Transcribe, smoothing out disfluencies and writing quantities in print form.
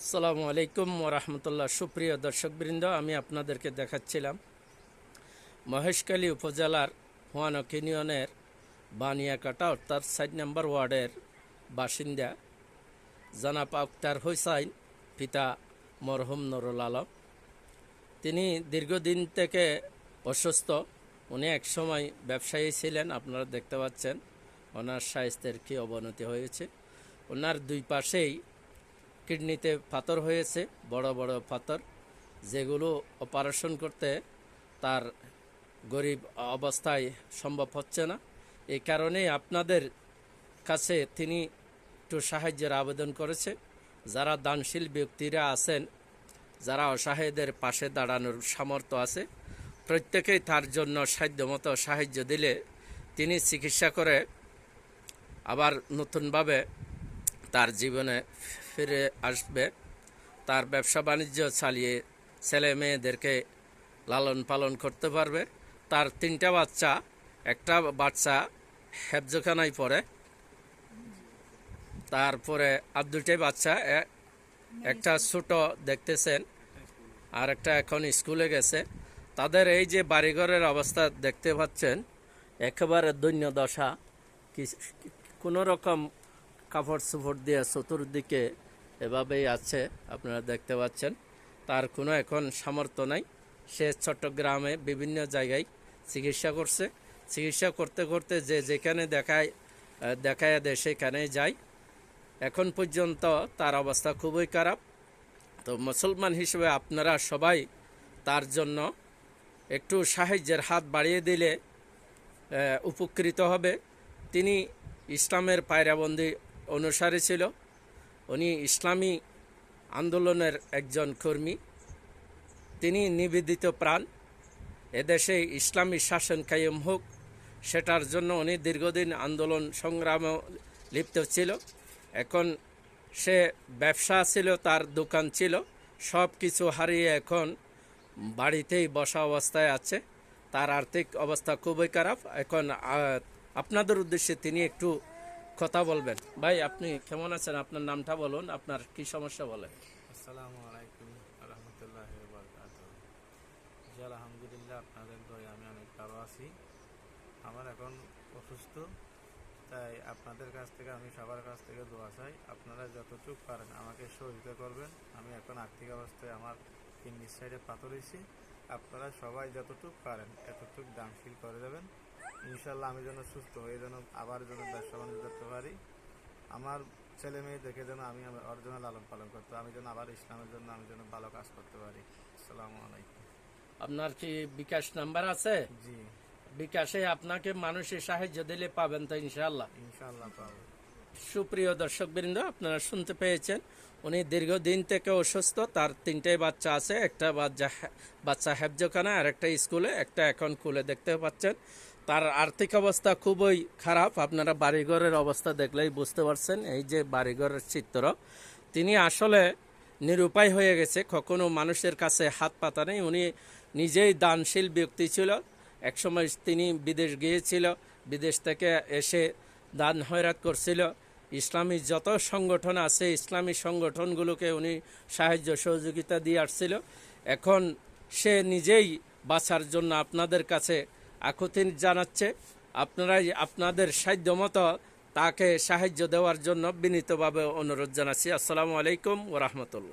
আসসালামু আলাইকুম ওরহমতুল্লাহ। সুপ্রিয় দর্শকবৃন্দ, আমি আপনাদেরকে দেখাচ্ছিলাম মহেশখালী উপজেলার হুয়ানক ইউনিয়নের বানিয়াকাটা অর্থাৎ 7 নম্বর ওয়ার্ডের বাসিন্দা জনাব আক্তার হোসাইন, পিতা মরহুম নুরুল আলম। তিনি দীর্ঘদিন থেকে অসুস্থ। উনি একসময় ব্যবসায়ী ছিলেন। আপনারা দেখতে পাচ্ছেন ওনার স্বাস্থ্যের কী অবনতি হয়েছে। ওনার দুই পাশেই কিডনিতে পাথর হয়েছে, বড় বড় পাথর, যেগুলো অপারেশন করতে তার গরিব অবস্থায় সম্ভব হচ্ছে না। এই কারণেই আপনাদের কাছে তিনি একটু সাহায্যের আবেদন করেছে। যারা দানশীল ব্যক্তিরা আছেন, যারা অসহায়দের পাশে দাঁড়ানোর সামর্থ্য আছে, প্রত্যেকেই তার জন্য সাধ্যমতো সাহায্য দিলে তিনি চিকিৎসা করে আবার নতুনভাবে তার জীবনে ফিরে আসবে, তার ব্যবসা বাণিজ্য চালিয়ে ছেলে মেয়েদেরকে লালন পালন করতে পারবে। তার 3টা বাচ্চা, একটা বাচ্চা হেফজখানায় পড়ে, তারপরে আর 2টাই বাচ্চা, একটা ছোট দেখতেছেন আর একটা এখন স্কুলে গেছে। তাদের এই যে বাড়িঘরের অবস্থা দেখতে পাচ্ছেন, একেবারে দৈন্য দশা। কোনো রকম কাপড় চোপড় দিয়ে চতুর্দিকে এভাবেই আছে, আপনারা দেখতে পাচ্ছেন। তার কোনো এখন সামর্থ্য নাই। সে চট্টগ্রামে বিভিন্ন জায়গায় চিকিৎসা করছে। চিকিৎসা করতে করতে যে যেখানে দেখায় দেয় সেখানে যায়। এখন পর্যন্ত তার অবস্থা খুবই খারাপ। তো মুসলমান হিসেবে আপনারা সবাই তার জন্য একটু সাহায্যের হাত বাড়িয়ে দিলে উপকৃত হবে। তিনি ইসলামের পায়রাবন্দি অনুসারী ছিল। উনি ইসলামী আন্দোলনের একজন কর্মী। তিনি নিবেদিত প্রাণ। এদেশে ইসলামী শাসন কায়েম হোক, সেটার জন্য উনি দীর্ঘদিন আন্দোলন সংগ্রামে লিপ্ত ছিল। এখন সে ব্যবসা ছিল, তার দোকান ছিল, সব কিছু হারিয়ে এখন বাড়িতেই বসা অবস্থায় আছে। তার আর্থিক অবস্থা খুবই খারাপ। এখন আপনাদের উদ্দেশ্যে তিনি একটু কথা বলবেন। ভাই, আপনি কেমন আছেন? আপনার নামটা বলুন, আপনার কি সমস্যা বলেন। আসসালামু আলাইকুম রহমতুল্লাহি ওয়া বারাকাতুহু। জি আলহামদুলিল্লাহ, আপনাদের দয়ায় আমি অনেক ভালো আছি। আমার এখন অসুস্থ, তাই আপনাদের কাছ থেকে, আমি সবার কাছ থেকে দোয়া চাই। আপনারা যতটুকু পারেন আমাকে সহযোগিতা করবেন। আমি এখন আর্থিক অবস্থায় আমার কিডনির সাইডে পাথর হয়েছি। আপনারা সবাই যতটুকু পারেন এতটুকু দানশীল করে দেবেন। ইনশাল্লাহ আমি যেন সুস্থ হয়ে যেন আবার যেন ব্যবসা বাণিজ্য করতে পারি। আমার ছেলে মেয়ে দেখে যেন আমি ওর জন্য লালন পালন করতে, আমি যেন আবার ইসলামের জন্য আমি যেন ভালো কাজ করতে পারি। আসসালামু আলাইকুম। আপনার কি বিকাশ নাম্বার আছে? জি, বিকাশে আপনাকে মানুষের সাহায্য দিলে পাবেন তো ইনশাআল্লাহ। ইনশাল্লাহ পাবো। সুপ্রিয় দর্শকবৃন্দ, আপনারা শুনতে পেয়েছেন, উনি দীর্ঘদিন থেকে অসুস্থ। তার 3টাই বাচ্চা আছে, একটা বাচ্চা হেফজখানা, আর একটা স্কুলে, একটা এখন কুলে দেখতে পাচ্ছেন। তার আর্থিক অবস্থা খুবই খারাপ। আপনারা বাড়িঘরের অবস্থা দেখলেই বুঝতে পারছেন। এই যে বাড়িঘরের চিত্র, তিনি আসলে নিরুপায় হয়ে গেছে, কখনো মানুষের কাছে হাত পাতা নেই। উনি নিজেই দানশীল ব্যক্তি ছিল। একসময় তিনি বিদেশ গিয়েছিল, বিদেশ থেকে এসে দান খয়রাত করছিল। ইসলামী যত সংগঠন আছে, ইসলামী সংগঠনগুলোকে উনি সাহায্য সহযোগিতা দিয়ে আসছিল। এখন সে নিজেই বাঁচার জন্য আপনাদের কাছে আকুতি জানাচ্ছে। আপনারাই আপনাদের সাধ্যমতো তাকে সাহায্য দেওয়ার জন্য বিনীতভাবে অনুরোধ জানাচ্ছি। আসসালামু আলাইকুম ওয়া রাহমাতুল্লাহ।